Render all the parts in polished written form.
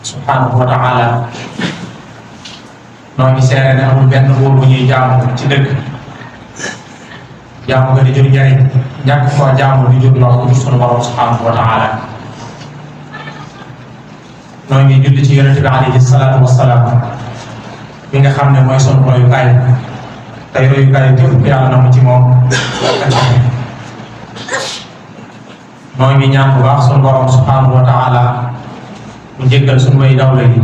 subhanahu wa ta'ala noo ngi seere ne amul benn buur bu ñuy jaamu ci dëgg jaamu nga di jur njariñ ñàkk koo jaamu di jur lor bu sunu borom subhanahu wa ta'ala noo ngi julli ci yonente bi alayhi salaatu wasalaam mi nga xam ne mooy sunu royukaay tey royukaay képp yàlla na mu ci moom noo ngi ñaan bu baax sunu borom subhanahu wa ta'ala mu jéggal sunu way dawle yi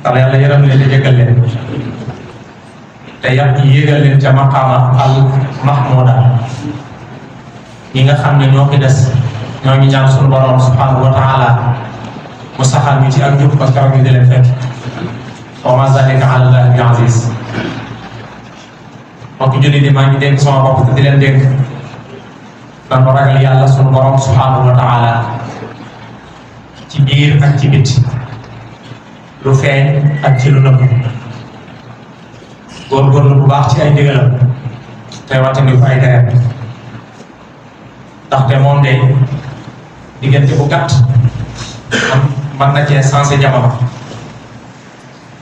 tax yàlla yaram leen te jéggal leen te yéegal leen ca maqaama al mahmuda ñi nga xam ne ñoo ki des ñoo ngi ñaan sunu borom subhanahu wa ta'ala mu saxal ñu ci ak jub parce que ñu di leen fekk wa ma zalika ala llahi bi aziz mbokk julli di maa ngi dénk sama bopp te di leen dénk dan ko ragal yàlla sunu borom subhanahu wa ta'ala ci biir ak ci biti lu feeñ ak ci lu nëbb góorgóorlu bu baax ci ay ndigalam te wattandiku ay tereem ndaxte moom de diggante bu gàtt mën na cee sensé jamono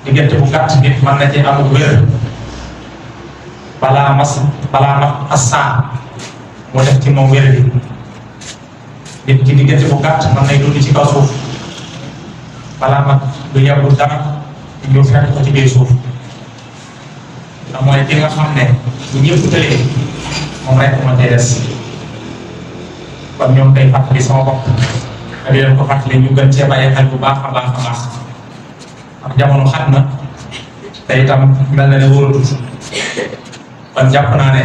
diggante bu gàtt nit mën na cee amul wér balaa mat assaan mu def ci moom wér bi nit ki diggante bu gàtt mën nay dund ci kaw suuf balaa mat lu yàggul dara ñu fekk ko ci biir suuf te mooy ki nga xam ne bu ñëpp tëlee moom rek moo tey des kon ñoom day fàttali sama bopp te di leen ko fàttali ñu gën cee bàyyi xel bu baax a baax a baax ndax jamono xat na te itam mel na ne wóorul kon jàpp naa ne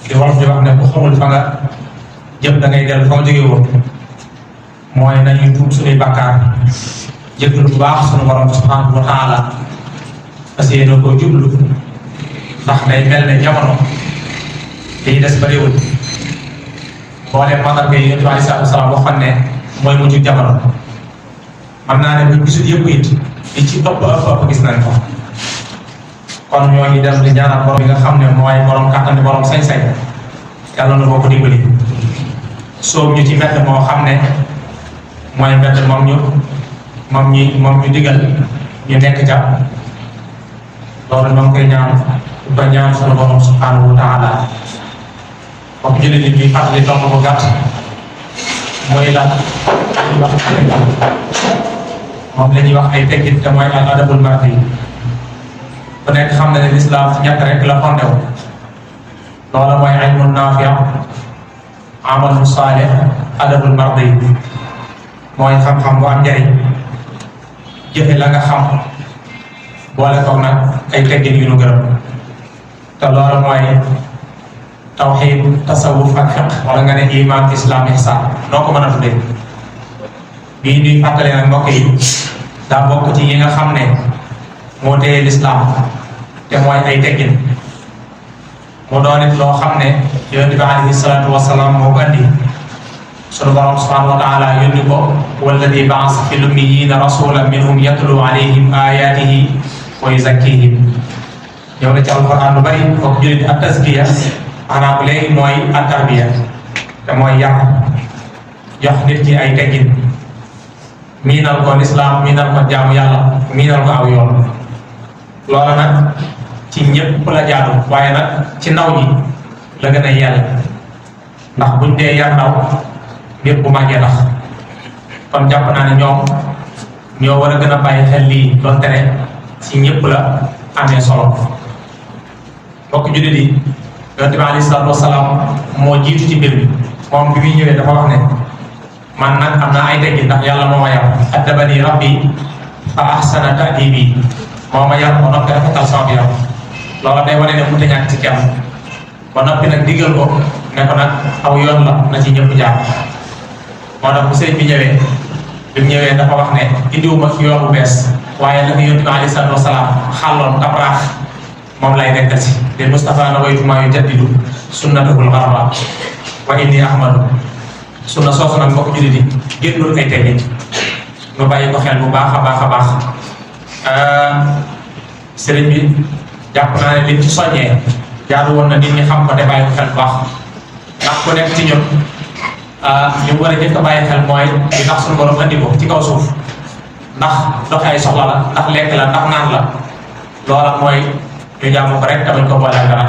di wolof di wax ne ku xamul fa nga jëm da ngay dellu fa nga jóge woon mooy nañuy tuub suñuy bàkkaar jéggalu bu baax sunu borom subhanahu wa ta'ala parce que yéen koo jublu ndax day mel ne jamono liy des bariwul mbooleem mandarga yi Yonent bi alayhi salaatu wa salaam waxoon ne mooy mujj jamono man naa ne buñ gisul yëpp it li ci ëpp gis nañ ko kon ñoo ngi dem di ñaanal borom bi nga xam ne mooy borom kàttan borom sañ-sañ yàlla na boo ko dimbali soob ñu ci mbedd moo xam ne mooy mbedd moom ñu digal ñu nekk ca loolu moom koy ñaan ba ñaan sunu borom subhanahu wa ta'ala bokk jullit nit ñuy fàttali tomb bu gàtt mooy lan moom la ñuy wax ay teggin te mooy al adabul mardi ku nekk xam na ne lislaam ci ñett rek la fondé wu loola mooy ilmun naafi' amalun saalih adabul mardi mooy xam-xam bu am njariñ jëfe la nga xam boole koog nag ay teggin yu nu gërëm te loolu mooy tawxiid tasawuf ak fiq wala nga ne iman islam ihsan noo ko mën a tuddee bii ñuy fàttali nag mbokk yi daa bokk ci yi nga xam ne moo téye lislaam te mooy ay teggin mu doon it loo xam ne yonent bi alayhi salaatu wasalaam moo ko andi sunu borom subhanahu wa ta'ala yónni ko walladi ba'asa fil ummiyyiina rasulan minhum yatlu alayhim ayatihi wa yuzakkihim ñëw na ci alquran lu bari kooku jullit ak tazkiya maanaam léegi mooy ak tarbiya te mooy yar jox nit ki ay teggin miinal ko lislaam miinal ko jaamu yàlla miinal ko aw yoon loola nag ci ñëpp la jaadu waaye nag ci ndaw ñi la gën a yell ndax buñ dee yar ndaw ñëpp bu màggee tax kon jàpp naa ne ñoom ñoo war a gën a bàyyi xel lii doon tere ci ñëpp la amee solo mbokk jullit yi Yonent bi alayhi salaatu wasalaam moo jiitu ci mbir mi moom bi muy ñëwee dafa wax ne man nag am naa ay teggin ndax yàlla moo ma yar addabani rabbi fa ahsana ta'dibi moo ma yar ba noppi rafetal sama biir loolu day wane ne mënut a ñàkk ci kenn ba noppi nag digal ko ne ko nag aw yoon la na ci ñëpp jaar moo tax bu sëriñ bi ñëwee dafa wax ne indiwuma fi yoon bu bees waaye la ko Yonent bi alayhi salaatu wasalaam xàlloon tabraax moom lay nekkal si de Mustafa nawaytu maa yujaddidu sunnatahul gharra wa inni ahmadu sunna soosu nag mbokk jullit yi génnul ay teggin ñu bàyyi ko xel bu baax a baax a baax sëriñ bi jàpp naa ne liñ ci soññee jaadu woon na nit ñi xam ko te bàyyi ko xel bu baax ndax ku nekk ci ñun li mu war a jëkk a bàyyi xel mooy li tax suñu borom andi ko ci kaw suuf ndax doxe ay soxla la ndax lekk la ndax naan la loola mooy ñu jaamu ko rek tamit ko boole ak dara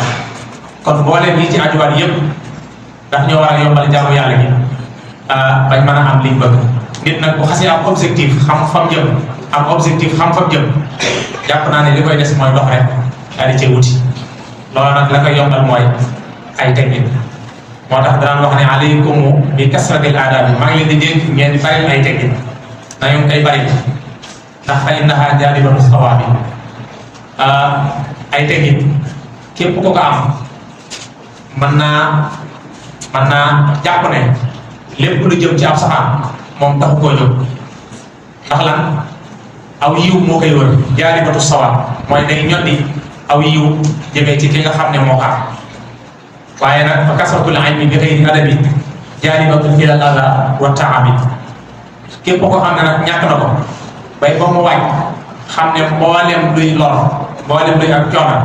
kon boole lii ci ajuwaat yëpp ndax ñoo war a yombal jaamu yàlla gi bañ mën a am liñ bëgg nit nag bu xasee am objectif xam fam jëm am objectif xam fam jëm jàpp naa ne li koy des mooy dox rek daal di cee wuti loolu nag la koy yombal mooy ay teggin moo tax danaan wax ne alaykum bi kasratil aadaabi maa ngi leen di dénk ngeen di bari ay teggin na ñu koy bari ndax fa innaha jaalibatu sawaabi ay teggin képp ko am mën naa jàpp ne lépp lu jëm ci ab saxaan moom taxu koo jóg ndax lan aw yiw moo koy wër jaalibatu sawaab mooy day ñoddi aw yiw jëmee ci ki nga xam ne moo xam waaye nag fa kasratul ilmi bi xayri adabi jaalibatun ilal adaa wa taabi képp ko xam ne nag ñàkk na ko bay ba mu wàcc xam ne mboolem luy lor mboolem luy ak coono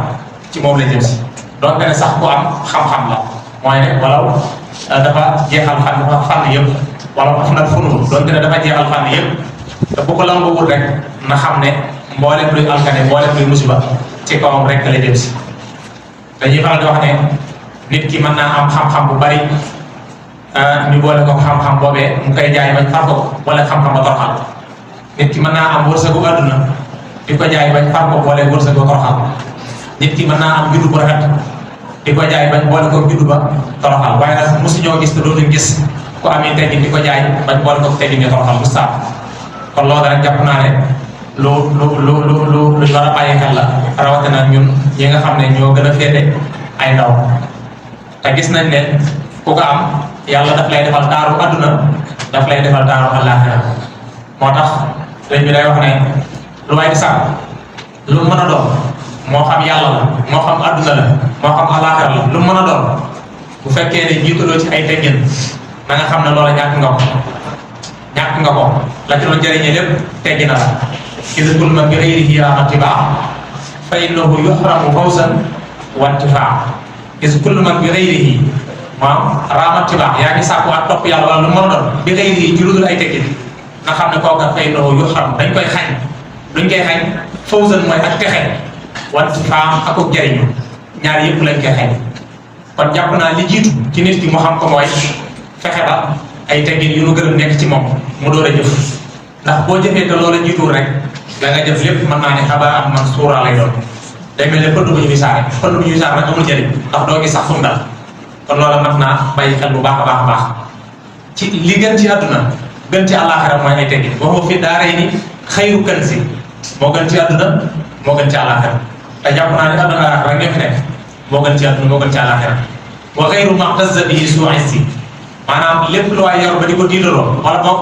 ci moom la jëm si donte ne sax ku am xam-xam la mooy ne walaw dafa jeexal fànn yëpp wala am na funul donte ne dafa jeexal fànn yëpp te bu ko lambawul rek na xam ne mboolem luy alkane mboolem luy musiba ci kawam rek la jëm si dañuy faral di wax ne nit ki mën naa am xam-xam bu bari ñu boole ko xam-xam boobee mu koy jaay bañ far ko wala xam-xam ba toroxal nit ki mën naa am wërsëgu àdduna di ko jaay bañ far ko boole wërsëgu toroxal nit ki mën naa am juddu bu rafet di ko jaay bañ boole ko juddu ba toroxal waaye nag mosu ñoo gis te dootuñ gis ku amee teggin di ko jaay bañ boole ko teggin di toroxal mu saab kon loolu rek jàpp naa ne lu war a bàyyi xel la rawatina ñun ñi nga xam ne ñoo gën a féete ay ndaw te gis nañ ne ku ko am yàlla daf lay defal taaru adduna daf lay defal taaru àllaaxira moo tax sëñ bi day wax ne lu may di sàkk lu mën a doon moo xam yàlla la moo xam adduna la moo xam àllaaxira la lu mën a doon bu fekkee ne jiitaloo ci ay teggin na nga xam ne loola ñàkk nga ko la ci doon jëriñee lépp teggi na la ida kulma bi ghayrihi raama tibaa fa innahu yuhramu fawzan wa intifaa is kullu man bi ghayrihi maam raama tibaa yaa ngi sàkku ak topp yàlla wala lu mën a doon bi ghayrihi ci lu dul ay teggin nga xam ne kooka fa innahu yuhram dañ koy xañ luñ koy xañ fawzan mooy ak texe wa intifaa ak jëriñu ñaar yëpp lañ koy xañ kon jàpp naa li jiitu ci nit ki mu xam ko mooy fexe ba ay teggin yu nu gërëm nekk ci moom mu door a jëf ndax boo jëfee te loola jiituwul rek la nga jëf lépp mën naa ne xabaar am man suura lay doon day mel ne pënd bu ñu wisaare pënd bu ñu wisaare nag amul njëriñ ndax doo gis sax fu mu dal kon loola mat naa bàyyi xel bu baax a baax a baax ci li gën ci àdduna gën ci àllaaxira mooy ay teggin wa huwa fi daarayni xayru kanzi moo gën ci àdduna moo gën ci àllaaxira te jàpp naa ne àdduna àllaaxira rek ñoo fi nekk moo gën ci àdduna moo gën ci àllaaxira wa xayru ma'tazza bihi suu izzi maanaam lépp lu waay yor ba di ko diitaloo wala boog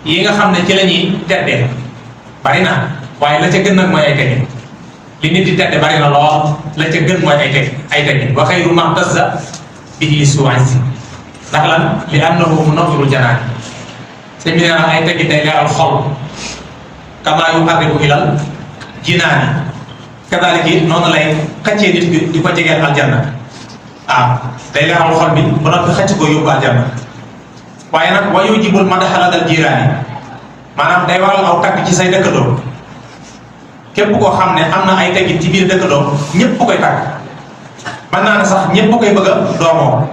yi nga xam ne ci la ñuy teddee bari na waaye la ca gën nag mooy ay teggin li nit di tedde bari na lool la ca gën mooy ay teggin wa xayru ma'tazza bihi suu izzi ndax lan li annahu munawwirul janaan sëñ bi nee na ay teggin day leeral xol kamaa yuqarribu ilal jinaani kadaalika noonu lay xëccee nit di ko jegeel aljanna day leeral xol bi ba noppi xëcc ko yóbbu aljanna waaye nag wa yujibul madaxa ladal jiiraani maanaam day waral aw tagg ci say dëkkandoo képp koo xam ne am na ay teggin ci biir dëkkandoo ñëpp koy tagg mën naa ne sax ñëpp koy bëgg a doomoo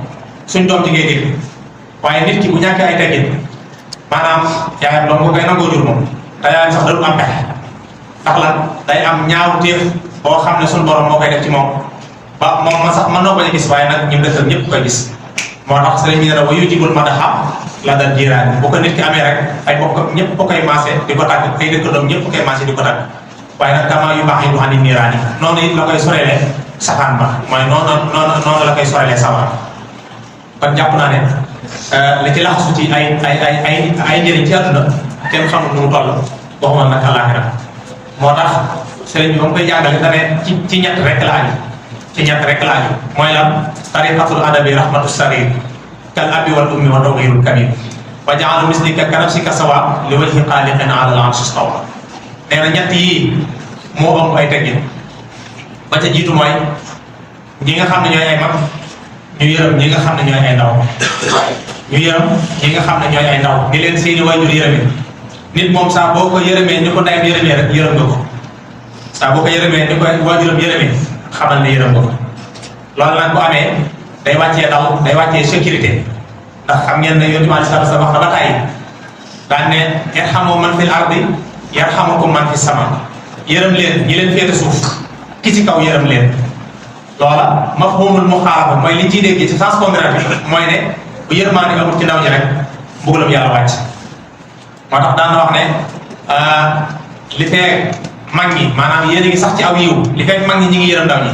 suñ doom ci ngay dégg waaye nit ki bu ñàkkee ay teggin maanaam yaayam doom ko koy nangoo jur moom te yaayam sax dadul am pexe ndax lan day am ñaaw téef boo xam ne suñ borom moo koy def ci moom ba moom man sax mën noo ko gis waaye nag ñu dëkkal ñëpp koy gis moo tax sëriñ bi ne wa yujibul madaxa la dal jiiraan bu ko nit ki amee rek ay bokk ñëpp koy maase di ko tàgg ay dëkkandoom ñëpp koy maase di ko tàgg waaye nag kamaa yu baax yi du andi niiraan yi noonu it la koy sorelee safaan ba mooy noonu la koy sorelee sawara kon jàpp naa ne li ci laxasu ci ay njëriñ ci àdduna kenn xamul nu mu toll waxuma nag àllaaxira moo tax sëriñ bi ba mu koy jàngale da ne ci ñett rek la aju ci ñett rek la aju mooy lan tariqatul adabi rahmatu sarir kal abi wal ummi wa tawqirul kabir wa ja'alu mislika ka nafsika sawa li wajhi xaaliqin ala al arshi stawa nee na ñett yii moo am ay teggin ba ca jiitu mooy ñi nga xam ne ñooy ay mag ñu yërëm ñi nga xam ne ñooy ay ndaw ñu yërëm ñi nga xam ne ñooy ay ndaw ni leen seeni waajur yërëmi nit moom saa boo ko yërëmee ni ko ndeyam yërëmee rek yërëm nga ko saa boo ko yërëmee ni ko waajuram yërëmee xamal ne yërëm nga ko loolu nag bu amee day wàccee daw day wàccee sécurité ndax xam ngeen ne yonent bi sallallahu alayhi wa sallam wax na ba tàyyi daan ne yarhamu man fil ardi yarhamukum man fis sama yërëm leen ñi leen féete suuf ki ci kaw yërëm leen loola mafhumul muxaalafa mooy li ciy dégg ci sens contraire bi mooy ne bu yërmaande amul ci ndaw ñi rek mbugalam yàlla wàcc moo tax daan na wax ne li fee mag ñi maanaam yéen a ngi sax ci aw yiw li fee mag ñi ñi ngi yërëm ndaw ñi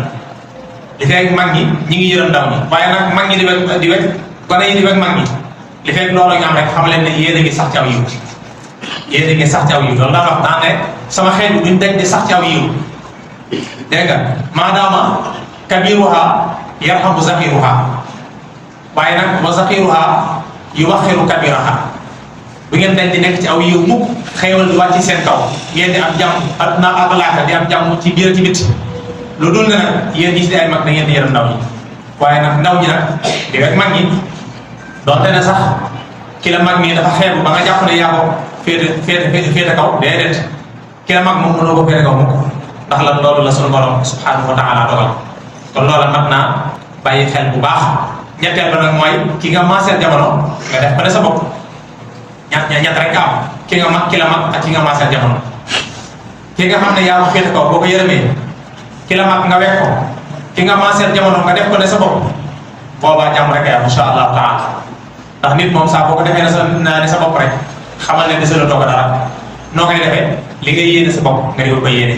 li fee mag ñi ñi ngi yërëm ndaw ñi waaye nag mag ñi di wet gone yi di wet mag ñi li fee loolu ñu am rek xam leen ne yéen a ngi sax ci aw yiw yéen a ngi sax ci aw yiw loolu daan wax daan ne sama xeet bi duñ dañ di sax ci aw yiw dégg nga maadaama kabiruha yarhamu zakiruha waaye nag wa zakiruha yuwaxiru kabiraha bu ngeen dañ di nekk ci aw yiw mukk xéewal di wàcc seen kaw ngeen di am jàmm adduna ak àllaaxira di am jàmm ci biir ci bit lu dul ne nag yéen ñi si ay mag da ngeen di yërëm ndaw ñi waaye nag ndaw ñi nag di rek mag ñi doonte ne sax ki la mag mi dafa xeebu ba nga jàpp ne yaa ko féete kaw déedéet ki la mag moom mënoo ko féete kaw mukk ndax la loolu la sunu borom subhanahu wa taala dogal kon loola mat naa bàyyi xel bu baax ñetteel ba nag mooy ki nga maaseel jamono nga def ko ne sa bopp ñett rek am ki nga mag ki la mag ak ki nga maaseel jamono ki nga xam ne yaa ko féete kaw boo ko yërëmee ki la mag nga wekk ko ki nga maaseel jamono nga def ko ne sa bopp boobaa jàmm rek am insha allah taala ndax nit moom saa boo ko defee ne sa bopp rek xamal ne dese la toog dara noo koy defee li ngay yéene sa bopp nga di ko yéene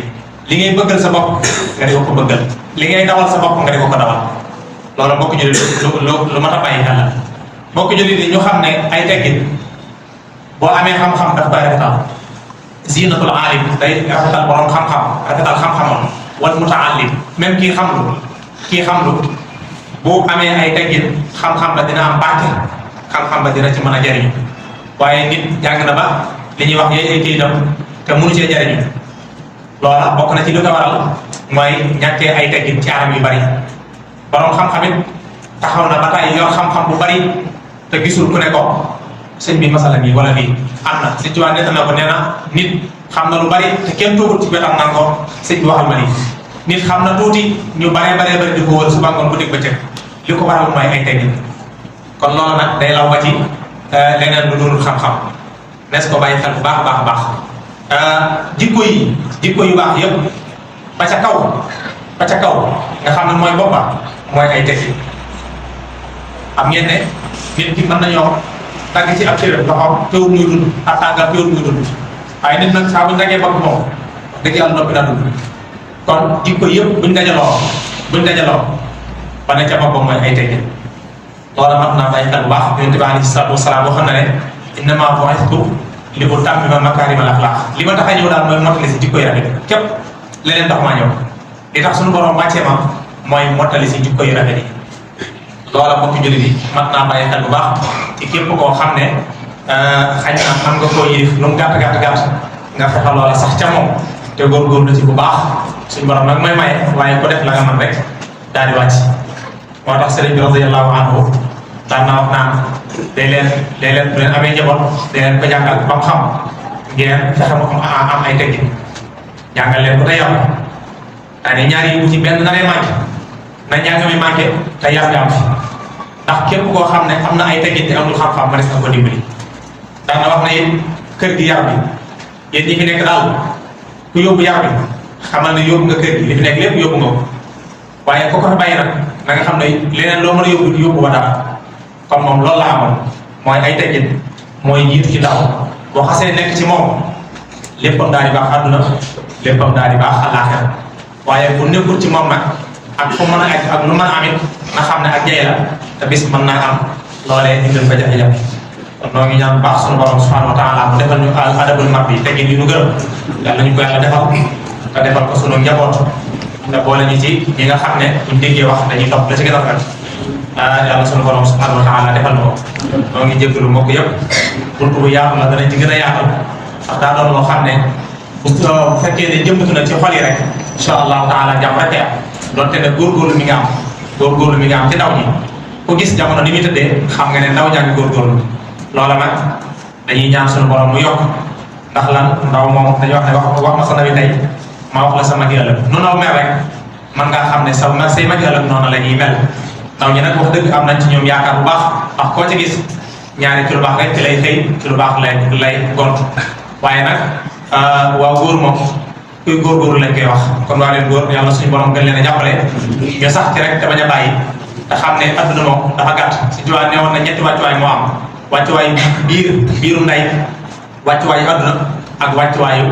li ngay bëggal sa bopp nga di ko bëggal li ngay dawal sa bopp nga di ko dawal loolu mbokk jullit lu mat a bàyyi xel la mbokk jullit yi ñu xam ne ay teggin boo amee xam-xam daf koy rafetal zinatul aalim day rafetal borom xam-xam rafetal xam-xamam wal mutaallim même kii xamlu boo amee ay teggin xam-xam ba dina am barke xam-xam ba dina ci mën a jariñu waaye nit jàng na ba li ñuy wax yooyu ay kayitam te mënu cee jariñu loola bokk na ci lu ko waral mooy ñàkkee ay teggin ci anam yu bari borom xam-xam it taxaw na ba tey yor xam-xam bu bari te gisul ku ne ko sëñ bi masala bi wala bii am na sëñ Tuubaa nett na ko nee na nit xam na lu bari te kenn toogul ci wetam naan ko sëñ bi waxal ma lii nit xam na tuuti ñu baree bari di ko wër suba ngoon bu dégg ba cëg li ko waral mooy ay teggin kon loolu nag day law ba ci leneen lu dul xam-xam nes ko bàyyi xel bu baax a baax jikko yu baax yëpp ba ca kaw nga xam ne mooy boppam mooy ay teggin xam ngeen ne nit ki mën nañoo tàgg ci ab cëram loxoom teewul muy dund ak tàngal teewul muy dund waaye nit nag saa buñ dagee bopp moom dëgg yàlla noppi daa dund kon jikko yëpp buñ dajaloo ba ne ca boppam mooy ay teggin loola mat naa bàyyi xel bu baax yonent bi alayhi salaatu wasalaam waxoon na ne innamaa bu'ithtu li utammima makaarimal axlaaq li ma tax a ñëw daal mooy mottali si jikko yi rafet képp leneen tax maa ñëw li tax suñu borom wàccee ma mooy mottali si jikko yu rafet yi loola mbokk jullit yi mat naa bàyyi xel bu baax ci képp koo xam ne xañ na xam nga koo yëf lu mu gàtt nga fexe loola sax ca moom te góorgóorlu ci bu baax suñu borom nag mooy maye waaye ko def la nga mën rek daal di wàcc moo tax sëriñ bi radiyallahu anhu daan naa wax naan day leen bu leen amee njaboot day leen ko jàngal ba mu xam ngeen fexe mu am ay teggin jàngal leen ko te yàlla daane ñaar yi bu ci benn na lay manqué na njàng mi manqué te yar bi am fi ndax képp koo xam ne am na ay teggin te amul xam-xam ma des na ko dimbali daan na wax ne yéen kër gi yar bi yéen ñi fi nekk daal ku yóbbu yar bi xamal ne yóbbu nga kër gi li fi nekk lépp yóbbu nga ko waaye ku ko fi bàyyi nag na nga xam ne leneen loo mën a yóbbu ba dara kon moom loolu la amoon mooy ay teggin mooy jiitu ci ndaw boo xasee nekk ci moom léppam daal di baax àdduna léppam daal di baax àllaaxira waaye bu nekkul ci moom nag ak fu mën a ak lu mën a amit na xam ne ak jay la te bis mën naa am loolee indil ko jafe-jafe kon noo ngi ñaan baax sunu borom subhanahu wa taala mu defal ñu adabul mardi teggin yi ñu gërëm yàlla ñu ko yàlla defal te defal ko sunu njaboot te boole ñu ci ñi nga xam ne buñ déggee wax dañuy topp la ci gën a rafet yàlla sunu borom subhanahu wa taala defal na ko noo ngi jéggalu mbokk yëpp buntu bu yaatu la danañ ci gën a yaatal ndax daa doon loo xam ne bu fekkee ne jëmbatu na ci xol yi rek incha allahu taala jàmm rek am donte ne góorgóorlu mi nga am ci ndaw ñi ku gis jamono ni muy tëddee xam nga ne ndaw ñaa ngi góorgóorlu loola nag dañuy ñaan sunu borom mu yokk ndax lan ndaw moom dañuy wax ne wax ma sa ndawi tey ma wax la sa magi ëllëg nu naw mel rek man ngaa xam ne say magi ëllëg noonu la ñuy mel ndaw ñi nag wax dëgg am nañ ci ñoom yaakaar bu baax ndax koo ci gis ñaari ci lu baax rek ci lay xëy ci lu baax lay gont waaye nag waaw góor moom kuy góorgóorlu lañ koy wax kon waa leen góor yàlla suñu borom gën leen a jàppale ñu sax ci rek te bañ a bàyyi te xam ne adduna moom dafa gàtt si jiwaan ne woon na ñetti wàccuwaay moo am wàccuwaayu biiru nday wàccuwaayu adduna ak wàccuwaayu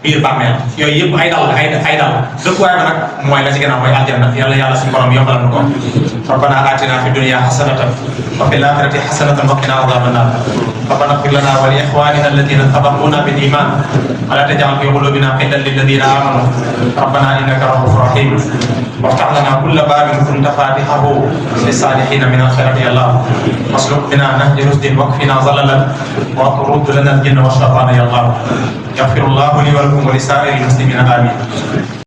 biir bàmmeel yooyu yëpp ay dal ay dal dëkkuwaay ba nag mooy la ci gën a mooy aljanna yàlla suñu borom yombalal nu ko rabbana atina fi dunya hasanatan wa fil akhirati hasanatan wa qina adhaban nar rabbana ighfir lana wa li ikhwanina alladhina sabaquna bil iman wa la taj'al fi qulubina ghillan lil ladhina amanu rabbana innaka ra'ufur rahim وافتح لنا كل باب كنت فاتحه للصالحين من الخيرات يا الله واسلك بنا نهج رشد واكفنا ضللا وترد لنا الجن والشيطان يا الله يغفر الله لي ولكم ولسائر المسلمين امين